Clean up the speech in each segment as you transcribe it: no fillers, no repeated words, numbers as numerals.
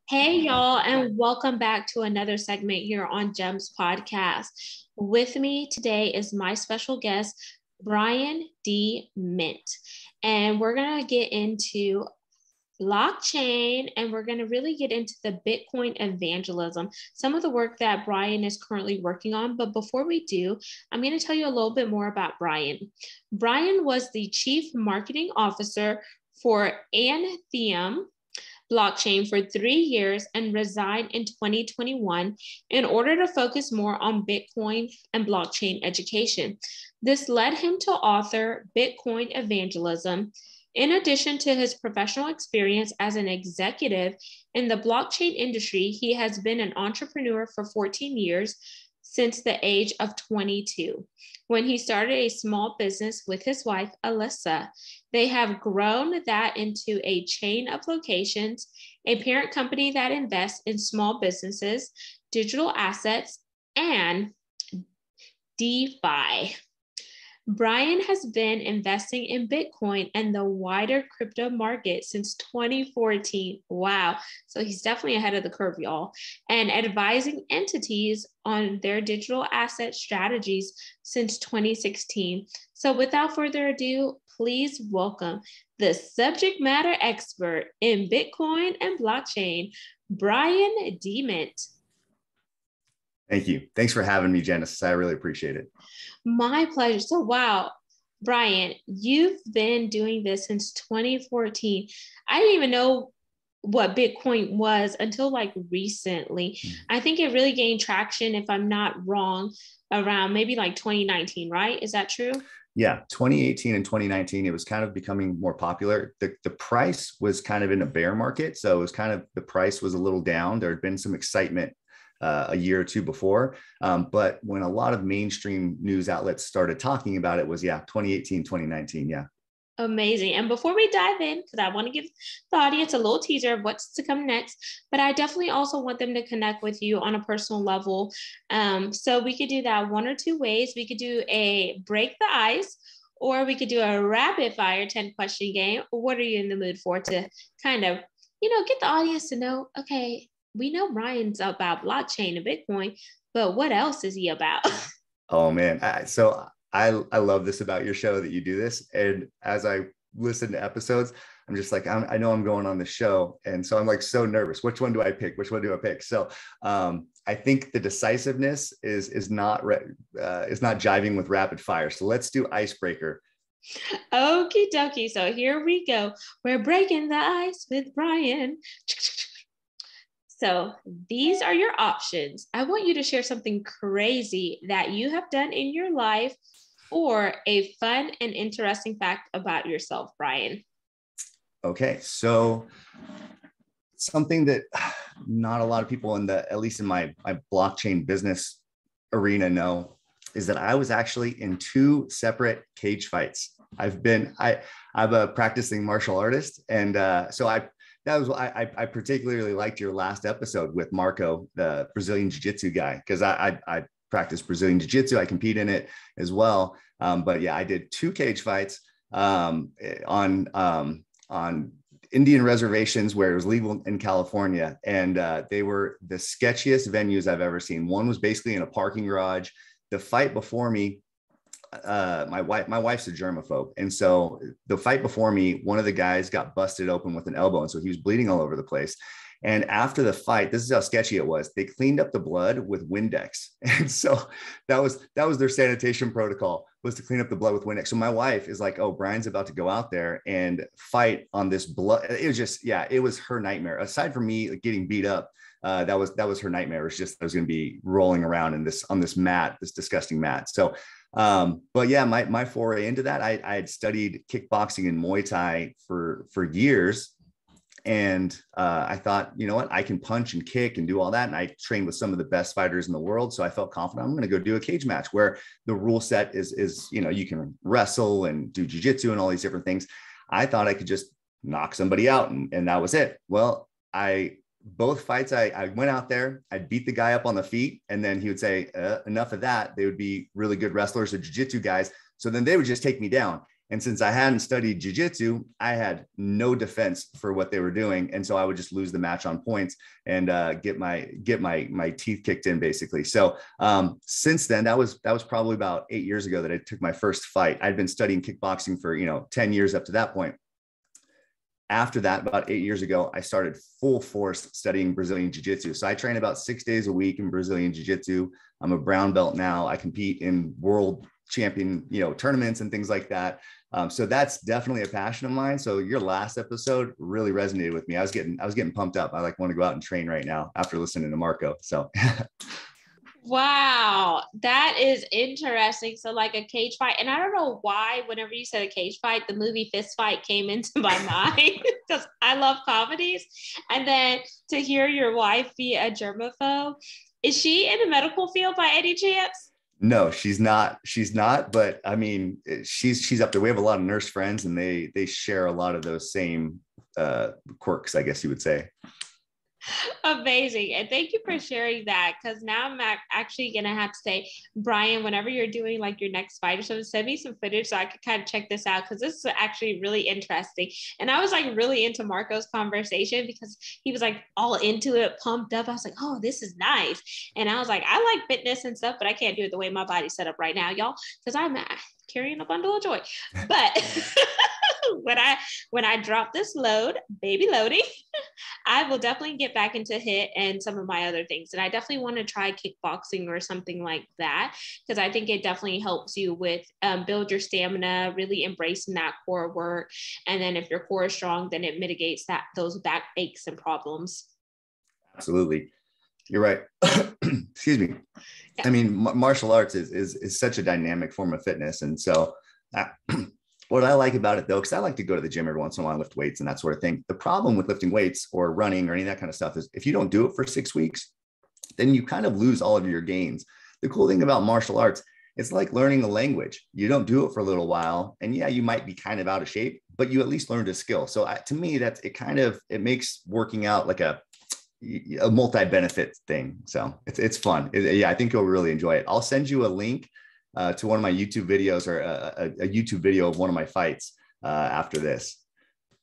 Hey, y'all, and welcome back to another segment here on GEMS Podcast. With me today is my special guest, Brian D. Mint. And we're going to get into blockchain and we're going to really get into the Bitcoin evangelism, some of the work that Brian is currently working on. But before we do, I'm going to tell you a little bit more about Brian. Brian was the Chief Marketing Officer for Atheneum Blockchain for 3 years and resigned in 2021 in order to focus more on Bitcoin and blockchain education. This led him to author Bitcoin Evangelism. In addition to his professional experience as an executive in the blockchain industry, he has been an entrepreneur for 14 years since the age of 22, when he started a small business with his wife, Alyssa. They have grown that into a chain of locations, a parent company that invests in small businesses, digital assets, and DeFi. Brian has been investing in Bitcoin and the wider crypto market since 2014. Wow. So he's definitely ahead of the curve, y'all. And advising entities on their digital asset strategies since 2016. So without further ado, please welcome the subject matter expert in Bitcoin and blockchain, Brian D. Mint. Thank you. Thanks for having me, Genesis. I really appreciate it. My pleasure. So, wow, Brian, you've been doing this since 2014. I didn't even know what Bitcoin was until like recently. I think it really gained traction, if I'm not wrong, around maybe like 2019, right? Is that true? Yeah, 2018 and 2019, it was kind of becoming more popular. The price was kind of in a bear market. So it was kind of, the price was a little down. There had been some excitement a year or two before. But when a lot of mainstream news outlets started talking about it was, 2018, 2019. Yeah. Amazing. And before we dive in, because I want to give the audience a little teaser of what's to come next, but I definitely also want them to connect with you on a personal level. So we could do that one or two ways. We could do a break the ice, or we could do a rapid fire 10-question game. What are you in the mood for to kind of, get the audience to know, okay, we know Brian's about blockchain and Bitcoin, but what else is he about? Oh man. I love this about your show that you do this. And as I listen to episodes, I'm just like, I know I'm going on the show. And so I'm like, so nervous. Which one do I pick? Which one do I pick? So I think the decisiveness is not jiving with rapid fire. So let's do icebreaker. Okie dokie. So here we go. We're breaking the ice with Brian. So these are your options. I want you to share something crazy that you have done in your life or a fun and interesting fact about yourself, Brian. Okay, so something that not a lot of people at least in my blockchain business arena know, is that I was actually in 2 separate cage fights. I'm a practicing martial artist. And so I particularly liked your last episode with Marco, the Brazilian Jiu-Jitsu guy, because I practice Brazilian Jiu-Jitsu. I compete in it as well. But yeah, I did 2 cage fights on Indian reservations where it was legal in California. And they were the sketchiest venues I've ever seen. One was basically in a parking garage. The fight before me, my wife's a germaphobe. And so the fight before me, one of the guys got busted open with an elbow. And so he was bleeding all over the place. And after the fight, this is how sketchy it was. They cleaned up the blood with Windex. And so that was their sanitation protocol, was to clean up the blood with Windex. So my wife is like, oh, Brian's about to go out there and fight on this blood. It was just, it was her nightmare. Aside from me getting beat up, that was her nightmare. It was just, I was going to be rolling around on this mat, this disgusting mat. So but yeah, my foray into that, I had studied kickboxing and Muay Thai for years. And I thought, you know what, I can punch and kick and do all that. And I trained with some of the best fighters in the world. So I felt confident I'm going to go do a cage match where the rule set is, you can wrestle and do jiu-jitsu and all these different things. I thought I could just knock somebody out and that was it. Well, both fights, I went out there, I'd beat the guy up on the feet, and then he would say, enough of that. They would be really good wrestlers or jiu-jitsu guys. So then they would just take me down. And since I hadn't studied jiu-jitsu, I had no defense for what they were doing. And so I would just lose the match on points and get my teeth kicked in, basically. So since then, that was probably about 8 years ago that I took my first fight. I'd been studying kickboxing for 10 years up to that point. After that, about 8 years ago, I started full force studying Brazilian jiu-jitsu. So I train about 6 days a week in Brazilian jiu-jitsu. I'm a brown belt now. I compete in world champion, tournaments and things like that. So that's definitely a passion of mine. So your last episode really resonated with me. I was getting pumped up. I want to go out and train right now after listening to Marco. So wow, that is interesting. So like a cage fight, and I don't know why whenever you said a cage fight, the movie Fist Fight came into my mind because I love comedies. And then to hear your wife be a germaphobe, is she in the medical field by any chance? No, she's not. She's not. But I mean, she's up there. We have a lot of nurse friends, and they share a lot of those same quirks, I guess you would say. Amazing. And thank you for sharing that, because now I'm actually going to have to say, Brian, whenever you're doing like your next fight or something, send me some footage so I could kind of check this out, because this is actually really interesting. And I was like really into Marco's conversation because he was like all into it, pumped up. I was like, oh, this is nice. And I was like, I like fitness and stuff, but I can't do it the way my body's set up right now, y'all, because I'm carrying a bundle of joy. But when I drop this load, baby loading, I will definitely get back into HIIT and some of my other things. And I definitely want to try kickboxing or something like that, because I think it definitely helps you with build your stamina, really embracing that core work. And then if your core is strong, then it mitigates those back aches and problems. Absolutely. You're right. Excuse me. Yeah. I mean, martial arts is such a dynamic form of fitness. And so what I like about it, though, because I like to go to the gym every once in a while and lift weights and that sort of thing. The problem with lifting weights or running or any of that kind of stuff is if you don't do it for 6 weeks, then you kind of lose all of your gains. The cool thing about martial arts, it's like learning a language. You don't do it for a little while, and yeah, you might be kind of out of shape, but you at least learned a skill. So to me, it makes working out like a multi-benefit thing. So it's fun. Yeah, I think you'll really enjoy it. I'll send you a link to one of my YouTube videos, or a YouTube video of one of my fights after this.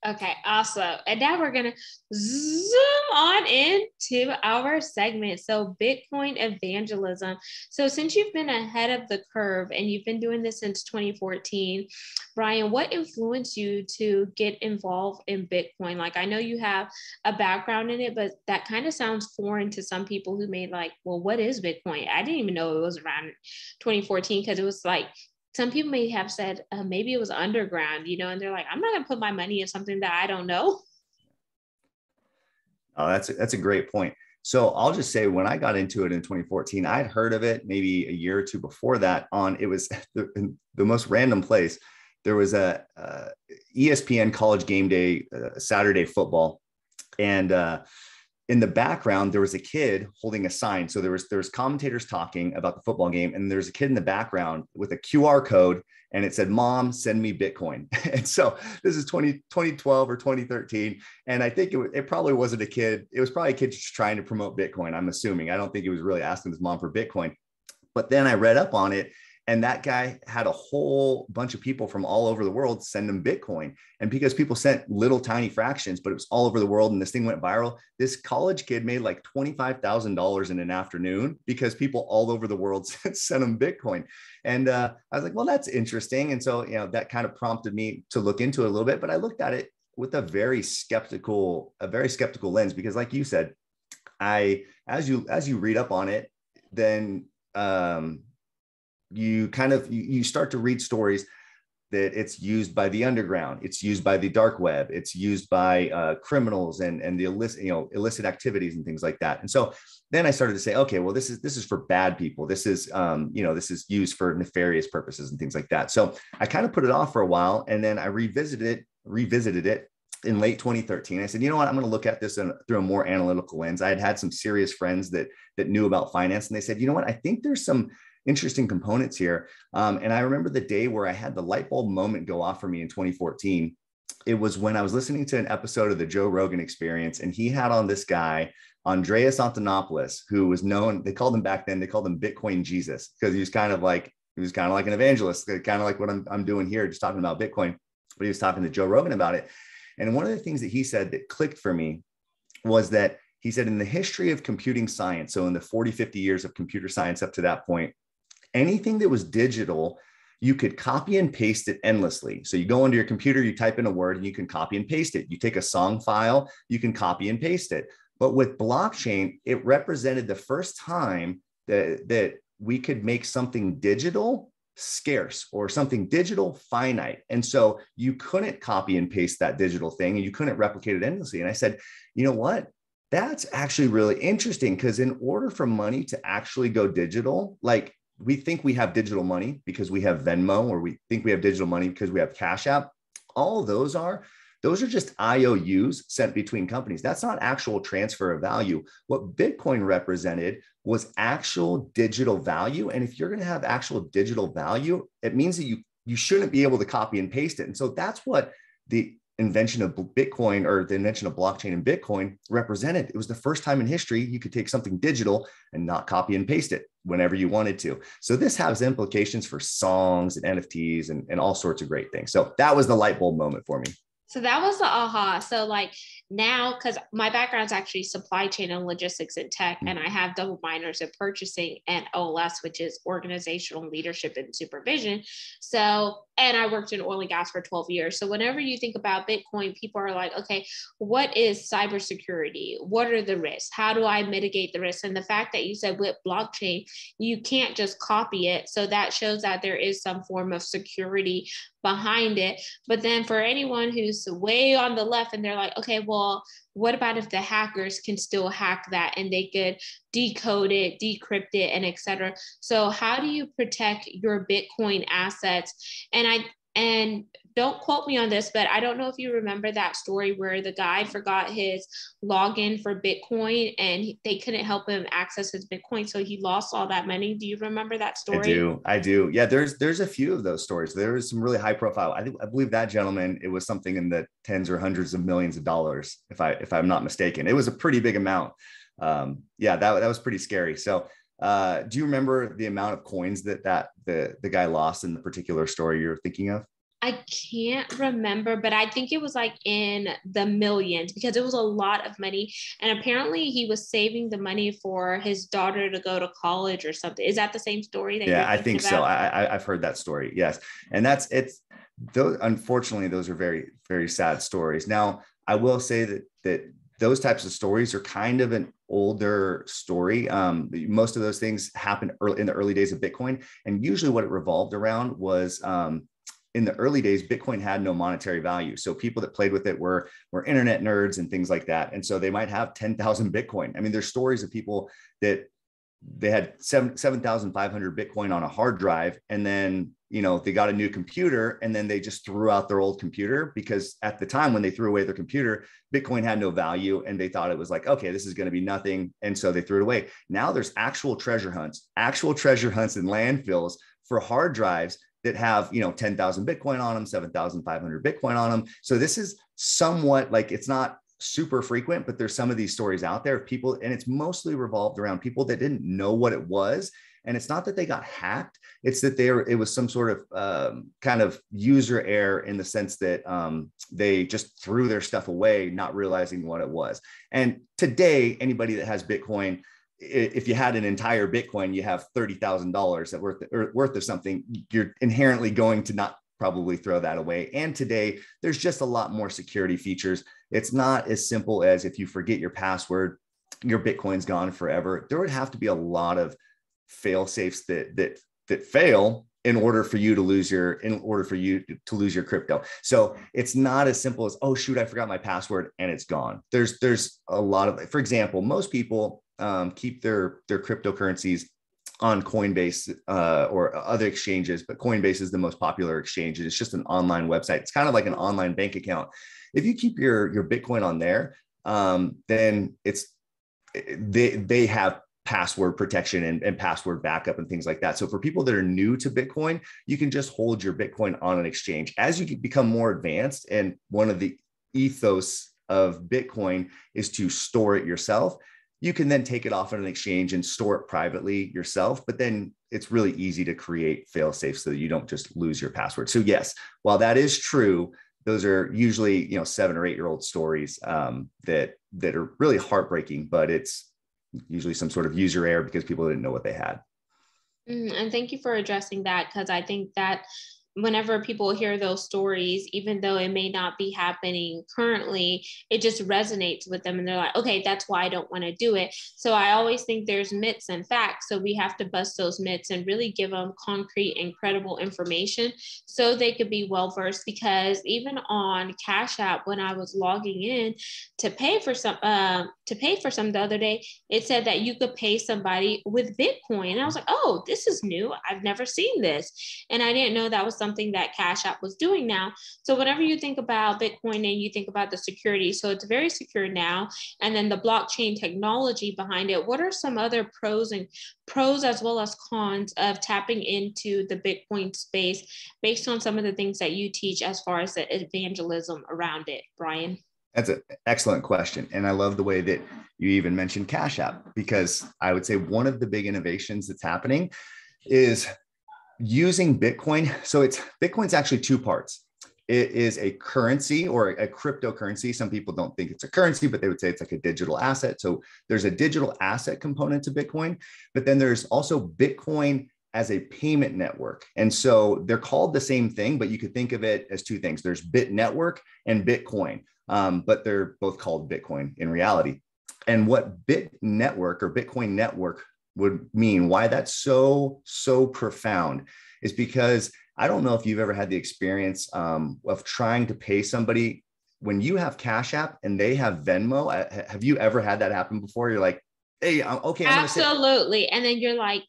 Okay, awesome. And now we're going to zoom on into our segment. So Bitcoin evangelism. So since you've been ahead of the curve and you've been doing this since 2014, Brian, what influenced you to get involved in Bitcoin? Like, I know you have a background in it, but that kind of sounds foreign to some people who may like, well, what is Bitcoin? I didn't even know it was around 2014, because it was like, some people may have said maybe it was underground, and they're like, I'm not going to put my money in something that I don't know. Oh, that's a great point. So I'll just say, when I got into it in 2014, I'd heard of it maybe a year or two before that. It was the most random place. There was a ESPN College Game Day Saturday football, and in the background, there was a kid holding a sign. So there was commentators talking about the football game, and there's a kid in the background with a QR code, and it said, "Mom, send me Bitcoin." And so this is 2012 or 2013. And I think it probably wasn't a kid. It was probably a kid just trying to promote Bitcoin, I'm assuming. I don't think he was really asking his mom for Bitcoin. But then I read up on it, and that guy had a whole bunch of people from all over the world send him Bitcoin. And because people sent little tiny fractions, but it was all over the world, and this thing went viral, this college kid made like $25,000 in an afternoon because people all over the world sent him Bitcoin. And I was like, well, that's interesting. And so, that kind of prompted me to look into it a little bit, but I looked at it with a very skeptical lens, because like you said, as you read up on it, then you start to read stories that it's used by the underground, it's used by the dark web, it's used by criminals and the illicit activities and things like that. And so then I started to say, okay, well, this is for bad people. This is this is used for nefarious purposes and things like that. So I kind of put it off for a while, and then I revisited it in late 2013. I said, you know what, I'm going to look at this through a more analytical lens. I had some serious friends that knew about finance, and they said, you know what, I think there's some interesting components here. And I remember the day where I had the light bulb moment go off for me in 2014. It was when I was listening to an episode of the Joe Rogan Experience, and he had on this guy, Andreas Antonopoulos, who was known, they called him Bitcoin Jesus, because he was kind of like He was kind of like an evangelist, kind of like what I'm doing here, just talking about Bitcoin. But he was talking to Joe Rogan about it. And one of the things that he said that clicked for me was that he said in the history of computing science, so in the 40, 50 years of computer science up to that point, anything that was digital, you could copy and paste it endlessly. So you go into your computer, you type in a word and you can copy and paste it. You take a song file, you can copy and paste it. But with blockchain, it represented the first time that we could make something digital scarce or something digital finite. And so you couldn't copy and paste that digital thing and you couldn't replicate it endlessly. And I said, you know what? That's actually really interesting, because in order for money to actually go digital, like we think we have digital money because we have Venmo, or we think we have digital money because we have Cash App. All those are just IOUs sent between companies. That's not actual transfer of value. What Bitcoin represented was actual digital value. And if you're going to have actual digital value, it means that you shouldn't be able to copy and paste it. And so that's what the invention of Bitcoin, or the invention of blockchain and Bitcoin, represented. It was the first time in history you could take something digital and not copy and paste it whenever you wanted to. So this has implications for songs and NFTs and all sorts of great things. So that was the light bulb moment for me. So that was the aha. So like now, because my background is actually supply chain and logistics and tech, and I have double minors in purchasing and OLS, which is organizational leadership and supervision. So, and I worked in oil and gas for 12 years. So whenever you think about Bitcoin, people are like, okay, what is cybersecurity? What are the risks? How do I mitigate the risks? And the fact that you said with blockchain, you can't just copy it. So that shows that there is some form of security behind it. But then for anyone who's way on the left and they're like, okay, well, what about if the hackers can still hack that and they could decode it, decrypt it, and etc. So how do you protect your Bitcoin assets? And don't quote me on this, but I don't know if you remember that story where the guy forgot his login for Bitcoin and they couldn't help him access his Bitcoin. So he lost all that money. Do you remember that story? I do. Yeah, there's a few of those stories. There was some really high profile. I believe that gentleman, it was something in the tens or hundreds of millions of dollars, if I'm not mistaken. It was a pretty big amount. Yeah, that was pretty scary. So do you remember the amount of coins that the guy lost in the particular story you're thinking of? I can't remember, but I think it was like in the millions because it was a lot of money. And apparently he was saving the money for his daughter to go to college or something. Is that the same story that Yeah, I think about? so. I've heard that story. Yes. And unfortunately, those are very, very sad stories. Now, I will say that those types of stories are kind of an older story. Most of those things happened in the early days of Bitcoin. And usually what it revolved around was, in the early days, Bitcoin had no monetary value. So people that played with it were internet nerds and things like that. And so they might have 10,000 Bitcoin. I mean, there's stories of people that they had 7,500 Bitcoin on a hard drive. And then, they got a new computer and then they just threw out their old computer, because at the time when they threw away their computer, Bitcoin had no value and they thought it was like, okay, this is going to be nothing. And so they threw it away. Now there's actual treasure hunts in landfills for hard drives that have, 10,000 Bitcoin on them, 7,500 Bitcoin on them. So this is somewhat like, it's not super frequent, but there's some of these stories out there of people, and it's mostly revolved around people that didn't know what it was. And it's not that they got hacked. It's that it was some sort of kind of user error, in the sense that they just threw their stuff away, not realizing what it was. And today, anybody that has Bitcoin, if you had an entire Bitcoin, you have $30,000 that worth of something, you're inherently going to not probably throw that away. And today, there's just a lot more security features. It's not as simple as if you forget your password, your Bitcoin's gone forever. There would have to be a lot of fail safes that fail in order for you to lose your crypto. So it's not as simple as, oh shoot, I forgot my password and it's gone. There's a lot of, for example, most people keep their cryptocurrencies on Coinbase or other exchanges, but Coinbase is the most popular exchange. It's just an online website. It's kind of like an online bank account. If you keep your Bitcoin on there, then they have password protection and password backup and things like that. So for people that are new to Bitcoin, you can just hold your Bitcoin on an exchange. As you become more advanced, and one of the ethos of Bitcoin is to store it yourself, You can then take it off on an exchange and store it privately yourself, but then it's really easy to create fail safes so that you don't just lose your password. So yes, while that is true, those are usually, 7 or 8 year old stories that are really heartbreaking, but it's usually some sort of user error because people didn't know what they had. And thank you for addressing that, because I think that whenever people hear those stories, even though it may not be happening currently, it just resonates with them. And they're like, okay, that's why I don't want to do it. So I always think there's myths and facts. So we have to bust those myths and really give them concrete and credible information so they could be well-versed. Because even on Cash App, when I was logging in to pay for some the other day, it said that you could pay somebody with Bitcoin. And I was like, oh, this is new. I've never seen this. And I didn't know that was something that Cash App was doing now. So whenever you think about Bitcoin and you think about the security, so it's very secure now. And then the blockchain technology behind it, what are some other pros as well as cons of tapping into the Bitcoin space based on some of the things that you teach as far as the evangelism around it, Brian? That's an excellent question. And I love the way that you even mentioned Cash App, because I would say one of the big innovations that's happening is using Bitcoin. So Bitcoin's actually 2 parts. It is a currency or a cryptocurrency. Some people don't think it's a currency, but they would say it's like a digital asset. So there's a digital asset component to Bitcoin, but then there's also Bitcoin as a payment network. And so they're called the same thing, but you could think of it as 2 things. There's Bit Network and Bitcoin, but they're both called Bitcoin in reality. And what Bit Network or Bitcoin Network would mean, why that's so profound, is because I don't know if you've ever had the experience of trying to pay somebody when you have Cash App and they have Venmo. Have you ever had that happen before? You're like, hey, okay, I'm absolutely. And then you're like,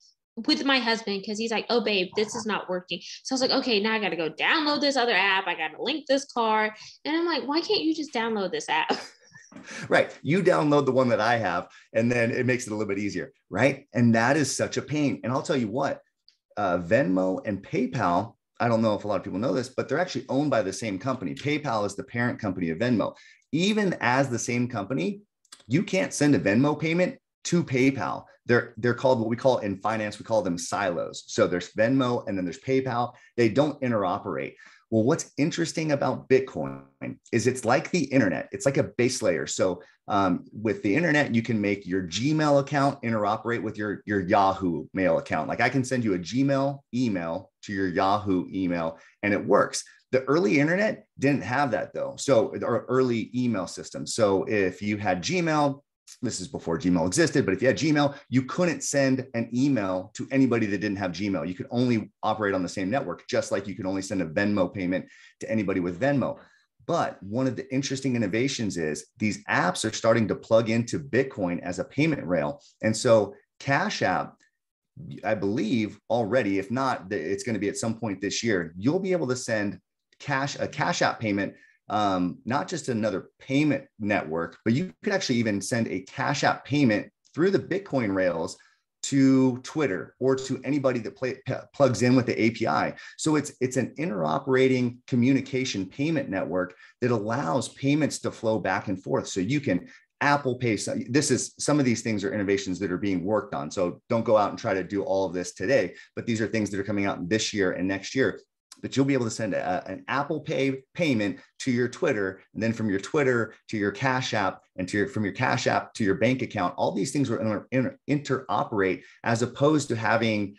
with my husband, because he's like, oh babe, this is not working. So I was like, okay, now I got to go download this other app. I got to link this card. And I'm like, why can't you just download this app? Right. You download the one that I have, and then it makes it a little bit easier. Right. And that is such a pain. And I'll tell you what, Venmo and PayPal, I don't know if a lot of people know this, but they're actually owned by the same company. PayPal is the parent company of Venmo. Even as the same company, you can't send a Venmo payment to PayPal. They're called, what we call in finance, we call them silos. So there's Venmo and then there's PayPal. They don't interoperate. Well, what's interesting about Bitcoin is it's like the internet. It's like a base layer. So with the internet, you can make your Gmail account interoperate with your Yahoo Mail account. Like I can send you a Gmail email to your Yahoo email and it works. The early internet didn't have that though. So our early email system. So if you had Gmail, this is before Gmail existed, but if you had Gmail, you couldn't send an email to anybody that didn't have Gmail. You could only operate on the same network, just like you could only send a Venmo payment to anybody with Venmo. But one of the interesting innovations is these apps are starting to plug into Bitcoin as a payment rail. And so Cash App, I believe already, if not, it's going to be at some point this year, you'll be able to send a Cash App payment, not just another payment network, but you could actually even send a Cash App payment through the Bitcoin rails to Twitter or to anybody that plugs in with the API. So it's an interoperating communication payment network that allows payments to flow back and forth. So you can Apple Pay. Some of these things are innovations that are being worked on. So don't go out and try to do all of this today, but these are things that are coming out this year and next year. But you'll be able to send an Apple Pay payment to your Twitter, and then from your Twitter to your Cash App, and from your Cash App to your bank account. All these things will interoperate, as opposed to having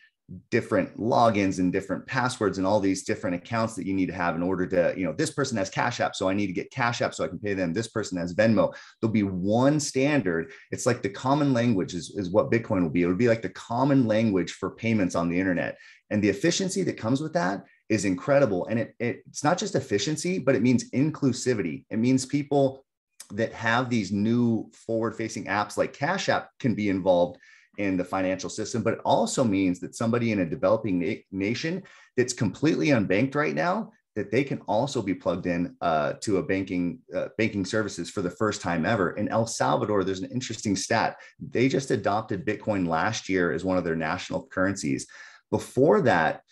different logins and different passwords and all these different accounts that you need to have in order to, this person has Cash App, so I need to get Cash App so I can pay them. This person has Venmo. There'll be one standard. It's like the common language is what Bitcoin will be. It'll be like the common language for payments on the internet. And the efficiency that comes with that is incredible. And it's not just efficiency, but it means inclusivity. It means people that have these new forward-facing apps like Cash App can be involved in the financial system, but it also means that somebody in a developing nation that's completely unbanked right now, that they can also be plugged in to a banking services for the first time ever. In El Salvador, there's an interesting stat. They just adopted Bitcoin last year as one of their national currencies. Before that,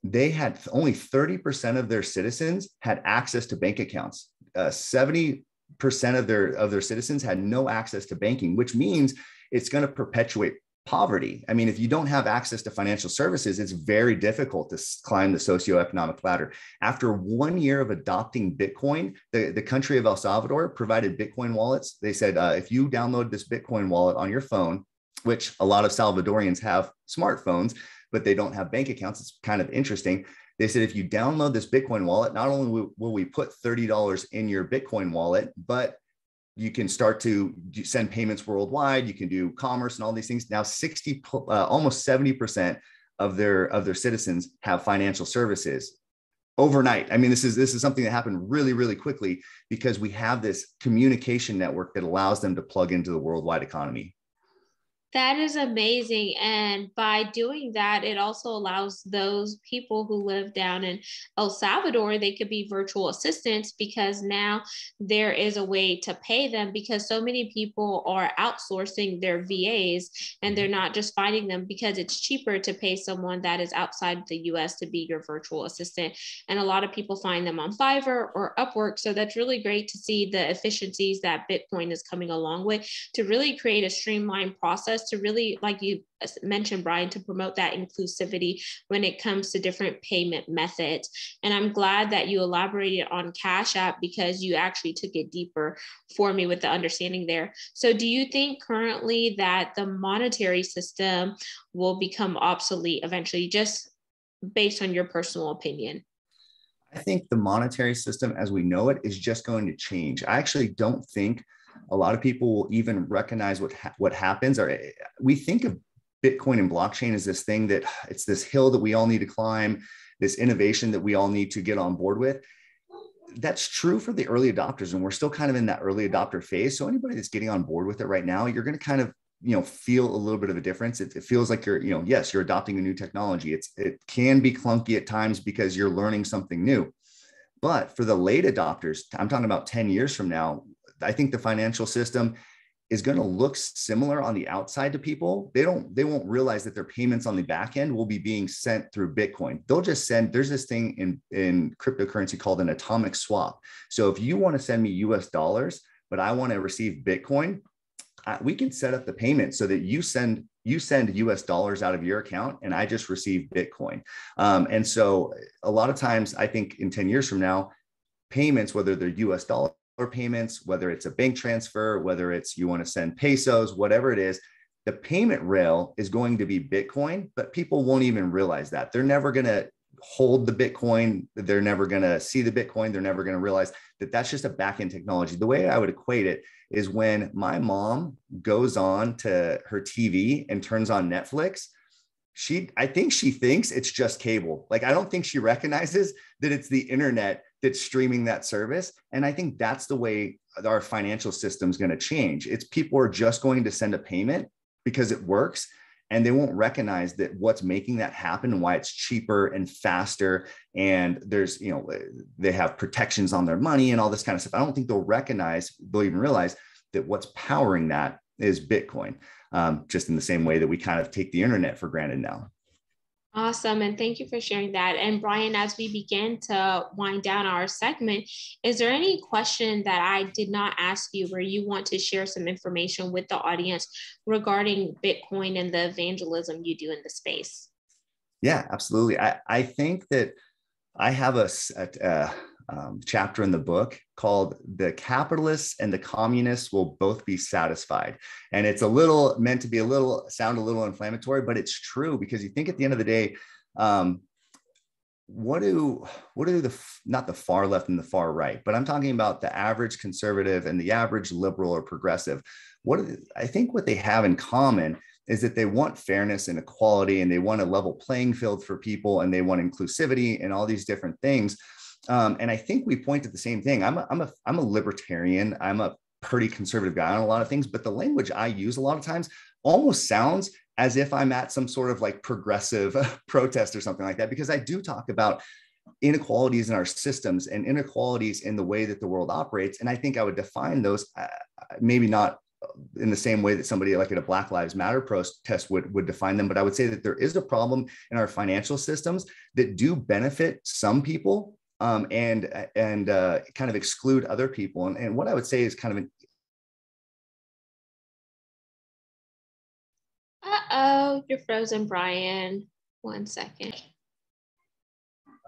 they had only 30% of their citizens had access to bank accounts. 70 of their citizens had no access to banking, which means it's going to perpetuate poverty. I mean, if you don't have access to financial services, it's very difficult to climb the socioeconomic ladder. After 1 year of adopting Bitcoin, the country of El Salvador provided Bitcoin wallets. They said, if you download this Bitcoin wallet on your phone, which a lot of Salvadorians have smartphones, but they don't have bank accounts. It's kind of interesting. They said, if you download this Bitcoin wallet, not only will we put $30 in your Bitcoin wallet, but you can start to send payments worldwide. You can do commerce and all these things. Now, almost 70% of their citizens have financial services overnight. I mean, this is something that happened really, really quickly because we have this communication network that allows them to plug into the worldwide economy. That is amazing. And by doing that, it also allows those people who live down in El Salvador, they could be virtual assistants because now there is a way to pay them because so many people are outsourcing their VAs and they're not just finding them because it's cheaper to pay someone that is outside the US to be your virtual assistant. And a lot of people find them on Fiverr or Upwork. So that's really great to see the efficiencies that Bitcoin is coming along with to really create a streamlined process to really, like you mentioned, Brian, to promote that inclusivity when it comes to different payment methods. And I'm glad that you elaborated on Cash App because you actually took it deeper for me with the understanding there. So do you think currently that the monetary system will become obsolete eventually, just based on your personal opinion? I think the monetary system as we know it is just going to change. I actually don't think a lot of people will even recognize what happens. Or we think of Bitcoin and blockchain as this thing that it's this hill that we all need to climb, this innovation that we all need to get on board with. That's true for the early adopters, and we're still kind of in that early adopter phase. So anybody that's getting on board with it right now, you're going to kind of feel a little bit of a difference. It feels like you're yes, you're adopting a new technology. It can be clunky at times because you're learning something new. But for the late adopters, I'm talking about 10 years from now, I think the financial system is going to look similar on the outside to people. They won't realize that their payments on the back end will be being sent through Bitcoin. They'll just there's this thing in cryptocurrency called an atomic swap. So if you want to send me US dollars, but I want to receive Bitcoin, we can set up the payment so that you send US dollars out of your account and I just receive Bitcoin. And so a lot of times, I think in 10 years from now, payments, whether they're US dollar payments, whether it's a bank transfer, whether it's you want to send pesos, whatever it is, the payment rail is going to be Bitcoin, but people won't even realize that. They're never going to hold the Bitcoin. They're never going to see the Bitcoin. They're never going to realize that that's just a back-end technology. The way I would equate it is when my mom goes on to her TV and turns on Netflix, I think she thinks it's just cable. Like, I don't think she recognizes that it's the internet that's streaming that service. And I think that's the way our financial system is going to change. It's people are just going to send a payment because it works. And they won't recognize that what's making that happen and why it's cheaper and faster. And there's, they have protections on their money and all this kind of stuff. I don't think they'll even realize that what's powering that is Bitcoin, just in the same way that we kind of take the internet for granted now. Awesome. And thank you for sharing that. And Brian, as we begin to wind down our segment, is there any question that I did not ask you where you want to share some information with the audience regarding Bitcoin and the evangelism you do in the space? Yeah, absolutely. I think that I have a chapter in the book called "The Capitalists and the Communists Will Both Be Satisfied," and it's meant to be sound a little inflammatory, but it's true because you think at the end of the day, what do not the far left and the far right, but I'm talking about the average conservative and the average liberal or progressive. I think what they have in common is that they want fairness and equality, and they want a level playing field for people, and they want inclusivity and all these different things. And I think we point to the same thing. I'm a libertarian. I'm a pretty conservative guy on a lot of things, but the language I use a lot of times almost sounds as if I'm at some sort of like progressive protest or something like that, because I do talk about inequalities in our systems and inequalities in the way that the world operates. And I think I would define those, maybe not in the same way that somebody like at a Black Lives Matter protest would define them, but I would say that there is a problem in our financial systems that do benefit some people and kind of exclude other people. And what I would say is kind of an Uh-oh, you're frozen, Brian. 1 second.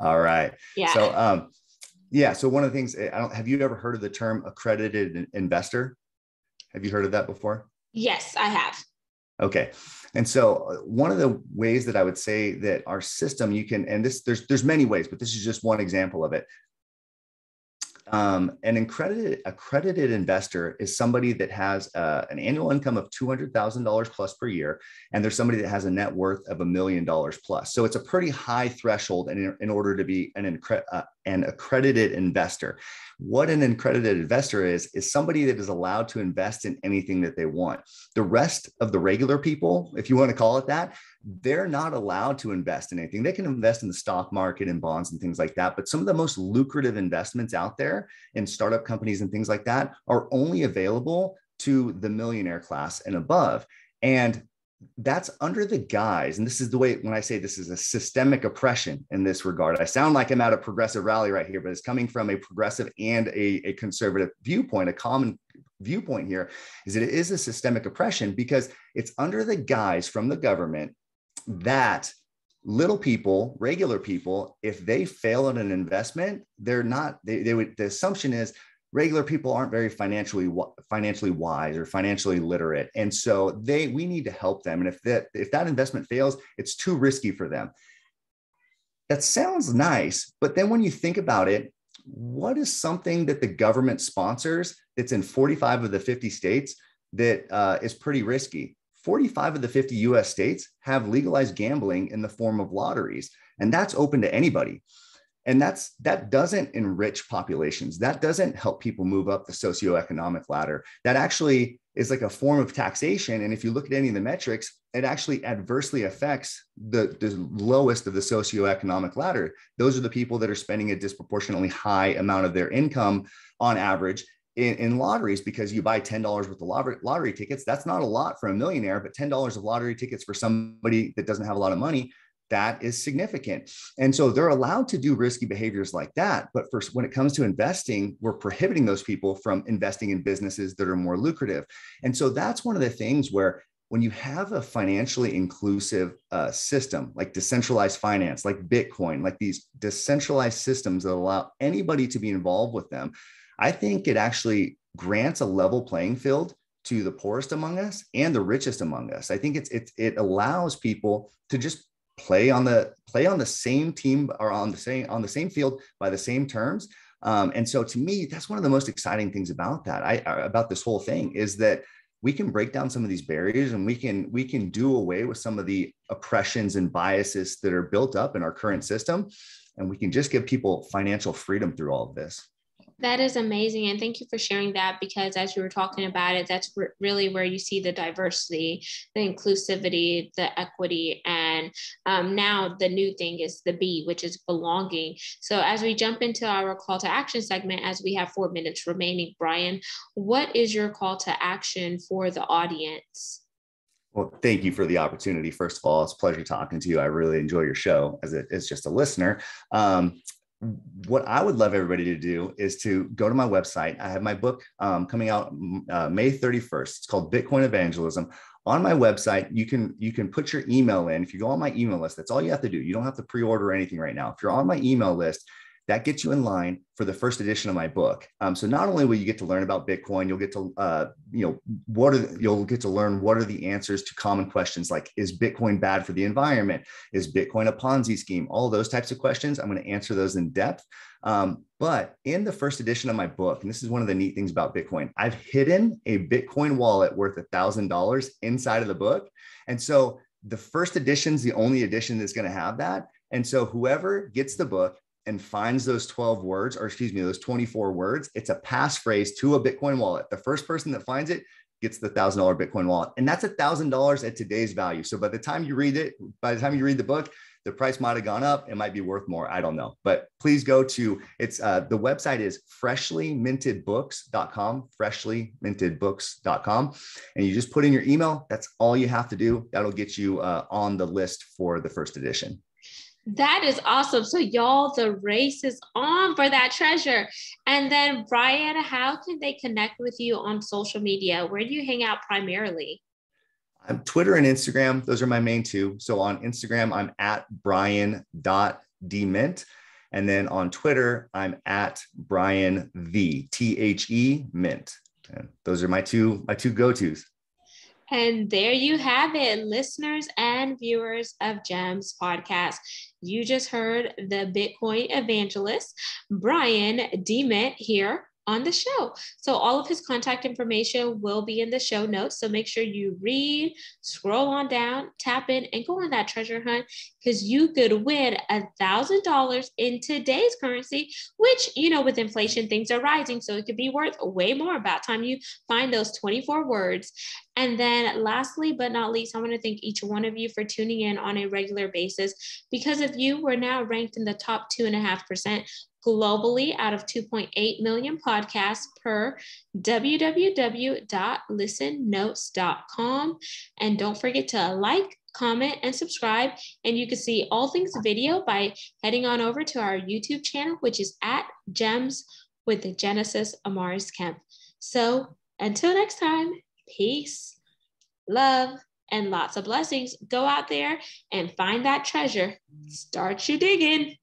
all right. Yeah. So yeah. So one of the things, have you ever heard of the term accredited investor? Have you heard of that before? Yes, I have. Okay. And so one of the ways that I would say that our system, you can, and there's many ways, but this is just one example of it. An accredited investor is somebody that has an annual income of $200,000 plus per year, and there's somebody that has a net worth of $1 million plus. So it's a pretty high threshold in order to be an accredited investor. What an accredited investor is somebody that is allowed to invest in anything that they want. The rest of the regular people, if you want to call it that, they're not allowed to invest in anything. They can invest in the stock market and bonds and things like that. But some of the most lucrative investments out there in startup companies and things like that are only available to the millionaire class and above. And that's under the guise, and this is the way, when I say this is a systemic oppression in this regard, I sound like I'm at a progressive rally right here, but it's coming from a progressive and a conservative viewpoint. A common viewpoint here is that it is a systemic oppression because it's under the guise from the government that little people, regular people, if they fail at an investment, they're not, the assumption is regular people aren't very financially wise or financially literate. And so we need to help them. And if that investment fails, it's too risky for them. That sounds nice, but then when you think about it, what is something that the government sponsors that's in 45 of the 50 states that is pretty risky? 45 of the 50 US states have legalized gambling in the form of lotteries, and that's open to anybody. And that doesn't enrich populations. That doesn't help people move up the socioeconomic ladder. That actually is like a form of taxation. And if you look at any of the metrics, it actually adversely affects the lowest of the socioeconomic ladder. Those are the people that are spending a disproportionately high amount of their income on average in lotteries, because you buy $10 worth of lottery tickets. That's not a lot for a millionaire, but $10 of lottery tickets for somebody that doesn't have a lot of money, that is significant. And so they're allowed to do risky behaviors like that. But first, when it comes to investing, we're prohibiting those people from investing in businesses that are more lucrative. And so that's one of the things where when you have a financially inclusive system, like decentralized finance, like Bitcoin, like these decentralized systems that allow anybody to be involved with them, I think it actually grants a level playing field to the poorest among us and the richest among us. I think it allows people to just play on the same team or on the same field by the same terms. And so to me, that's one of the most exciting things about that, about this whole thing, is that we can break down some of these barriers, and we can do away with some of the oppressions and biases that are built up in our current system. And we can just give people financial freedom through all of this. That is amazing. And thank you for sharing that, because as you were talking about it, that's really where you see the diversity, the inclusivity, the equity. And now the new thing is the B, which is belonging. So as we jump into our call to action segment, as we have 4 minutes remaining, Brian, what is your call to action for the audience? Well, thank you for the opportunity. First of all, it's a pleasure talking to you. I really enjoy your show as just a listener. What I would love everybody to do is to go to my website. I have my book coming out May 31st. It's called Bitcoin Evangelism. On my website, you can put your email in. If you go on my email list, that's all you have to do. You don't have to pre-order anything right now. If you're on my email list, that gets you in line for the first edition of my book. So not only will you get to learn about Bitcoin, you'll get to you'll get to learn what are the answers to common questions like, is Bitcoin bad for the environment? Is Bitcoin a Ponzi scheme? All those types of questions. I'm going to answer those in depth. But in the first edition of my book, and this is one of the neat things about Bitcoin, I've hidden a Bitcoin wallet worth $1,000 inside of the book. And so the first edition is the only edition that's going to have that. And so whoever gets the book and finds those 12 words, or excuse me, those 24 words, it's a passphrase to a Bitcoin wallet. The first person that finds it gets the $1,000 Bitcoin wallet. And that's $1,000 at today's value. So by the time you read the book, the price might have gone up. It might be worth more. I don't know. But please go to, the website is freshlymintedbooks.com, freshlymintedbooks.com. And you just put in your email. That's all you have to do. That'll get you on the list for the first edition. That is awesome. So y'all, the race is on for that treasure. And then Brian, how can they connect with you on social media? Where do you hang out primarily? I'm Twitter and Instagram. Those are my main two. So on Instagram, I'm at brian.dmint. And then on Twitter, I'm at Brian The Mint. And those are my two go-tos. And there you have it, listeners and viewers of GEMS podcast. You just heard the Bitcoin evangelist, Brian DeMint, here on the show. So all of his contact information will be in the show notes. So make sure you read, scroll on down, tap in, and go on that treasure hunt, because you could win $1,000 in today's currency, which, you know, with inflation, things are rising. So it could be worth way more about time you find those 24 words. And then lastly, but not least, I want to thank each one of you for tuning in on a regular basis. Because of you, we're now ranked in the top 2.5% globally out of 2.8 million podcasts per www.listennotes.com. And don't forget to like, comment, and subscribe. And you can see all things video by heading on over to our YouTube channel, which is at Gems with the Genesis Amaris Kemp. So until next time, peace, love, and lots of blessings. Go out there and find that treasure. Start you digging.